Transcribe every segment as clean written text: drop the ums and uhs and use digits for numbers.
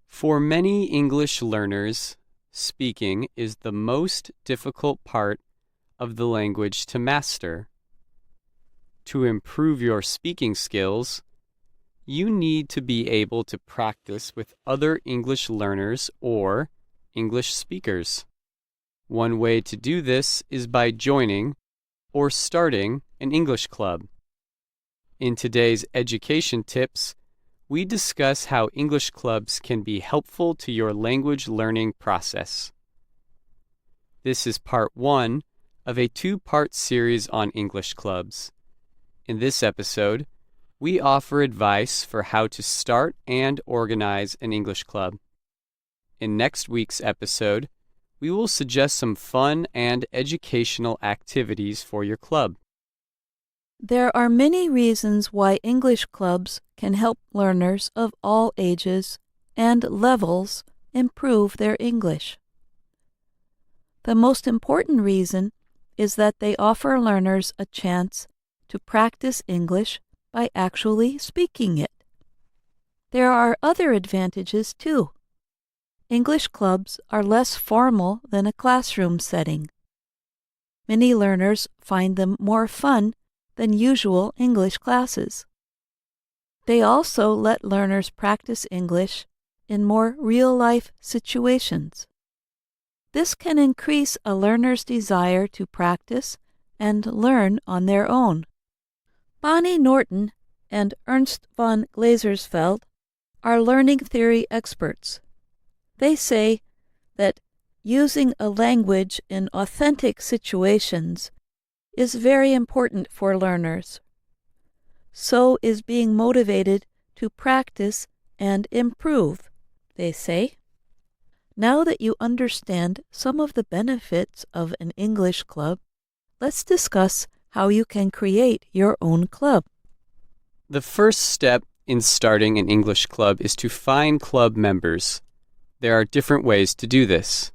For many English learners, speaking is the most difficult part of the language to master. To improve your speaking skills, you need to be able to practice with other English learners or English speakers. One way to do this is by joining or starting an English club. In today's education tips, we discuss how English clubs can be helpful to your language learning process. This is part 1 of a 2-part series on English clubs. In this episode, we offer advice for how to start and organize an English club. In next week's episode, we will suggest some fun and educational activities for your club. There are many reasons why English clubs can help learners of all ages and levels improve their English. The most important reason is that they offer learners a chance to practice English by actually speaking it. There are other advantages too. English clubs are less formal than a classroom setting. Many learners find them more fun than usual English classes. They also let learners practice English in more real-life situations. This can increase a learner's desire to practice and learn on their own. Bonnie Norton and Ernst von Glasersfeld are learning theory experts. They say that using a language in authentic situations is very important for learners. So is being motivated to practice and improve, they say. Now that you understand some of the benefits of an English club, let's discuss how you can create your own club. The first step in starting an English club is to find club members. There are different ways to do this.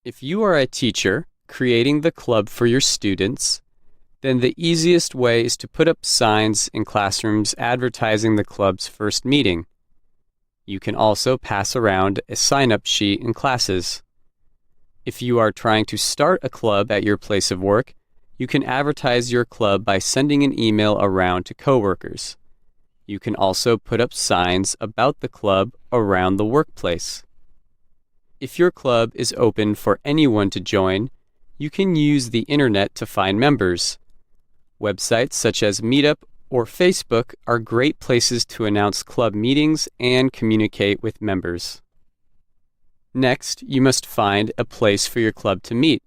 If you are a teacher creating the club for your students, then the easiest way is to put up signs in classrooms advertising the club's first meeting. You can also pass around a sign-up sheet in classes. If you are trying to start a club at your place of work, you can advertise your club by sending an email around to coworkers. You can also put up signs about the club around the workplace. If your club is open for anyone to join, you can use the internet to find members. Websites such as Meetup or Facebook are great places to announce club meetings and communicate with members. Next, you must find a place for your club to meet.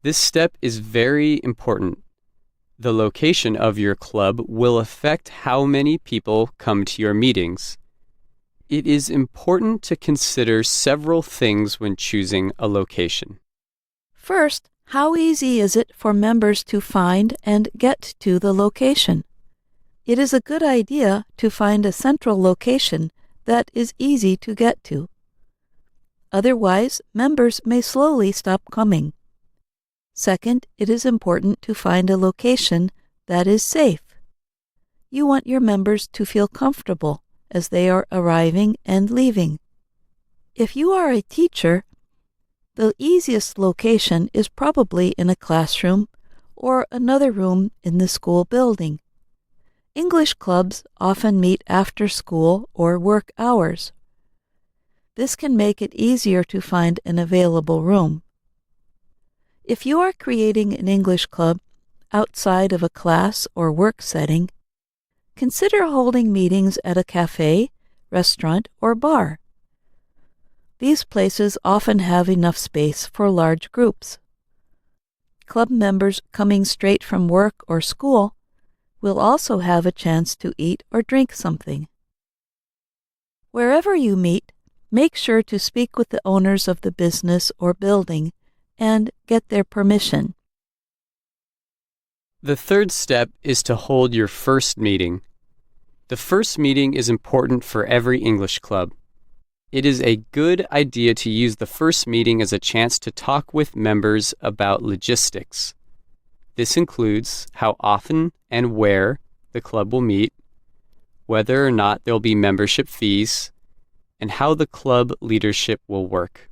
This step is very important. The location of your club will affect how many people come to your meetings. It is important to consider several things when choosing a location. First, how easy is it for members to find and get to the location? It is a good idea to find a central location that is easy to get to. Otherwise, members may slowly stop coming. Second, it is important to find a location that is safe. You want your members to feel comfortable as they are arriving and leaving. If you are a teacher, the easiest location is probably in a classroom or another room in the school building. English clubs often meet after school or work hours. This can make it easier to find an available room. If you are creating an English club outside of a class or work setting, consider holding meetings at a cafe, restaurant, or bar. These places often have enough space for large groups. Club members coming straight from work or school will also have a chance to eat or drink something. Wherever you meet, make sure to speak with the owners of the business or building and get their permission. The third step is to hold your first meeting. The first meeting is important for every English club. It is a good idea to use the first meeting as a chance to talk with members about logistics. This includes how often and where the club will meet, whether or not there will be membership fees, and how the club leadership will work.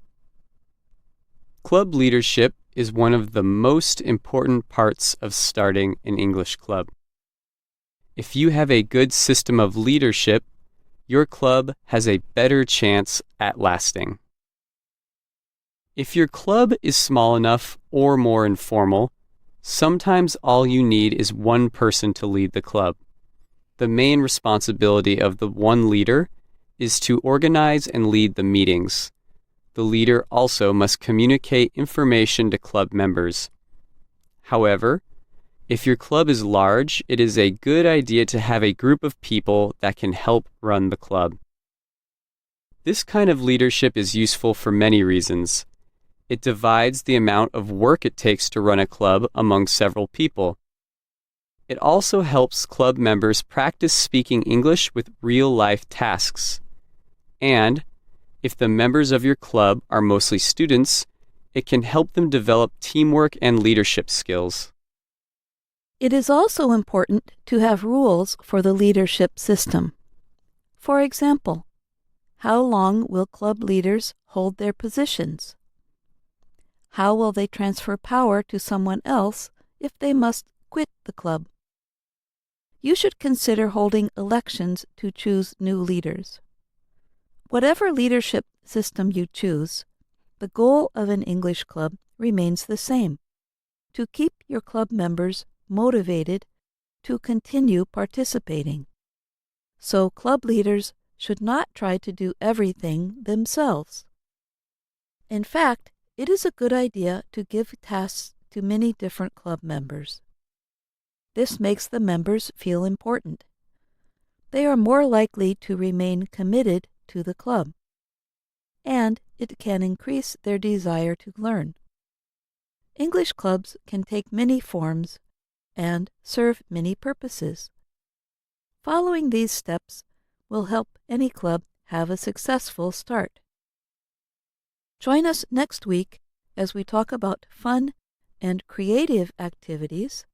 Club leadership is one of the most important parts of starting an English club. If you have a good system of leadership, your club has a better chance at lasting. If your club is small enough or more informal, sometimes all you need is one person to lead the club. The main responsibility of the one leader is to organize and lead the meetings. The leader also must communicate information to club members. However, if your club is large, it is a good idea to have a group of people that can help run the club. This kind of leadership is useful for many reasons. It divides the amount of work it takes to run a club among several people. It also helps club members practice speaking English with real-life tasks. And if the members of your club are mostly students, it can help them develop teamwork and leadership skills. It is also important to have rules for the leadership system. For example, how long will club leaders hold their positions? How will they transfer power to someone else if they must quit the club? You should consider holding elections to choose new leaders. Whatever leadership system you choose, the goal of an English club remains the same: to keep your club members motivated to continue participating. So club leaders should not try to do everything themselves. In fact, it is a good idea to give tasks to many different club members. This makes the members feel important. They are more likely to remain committed to the club, and it can increase their desire to learn. English clubs can take many forms and serve many purposes. Following these steps will help any club have a successful start. Join us next week as we talk about fun and creative activities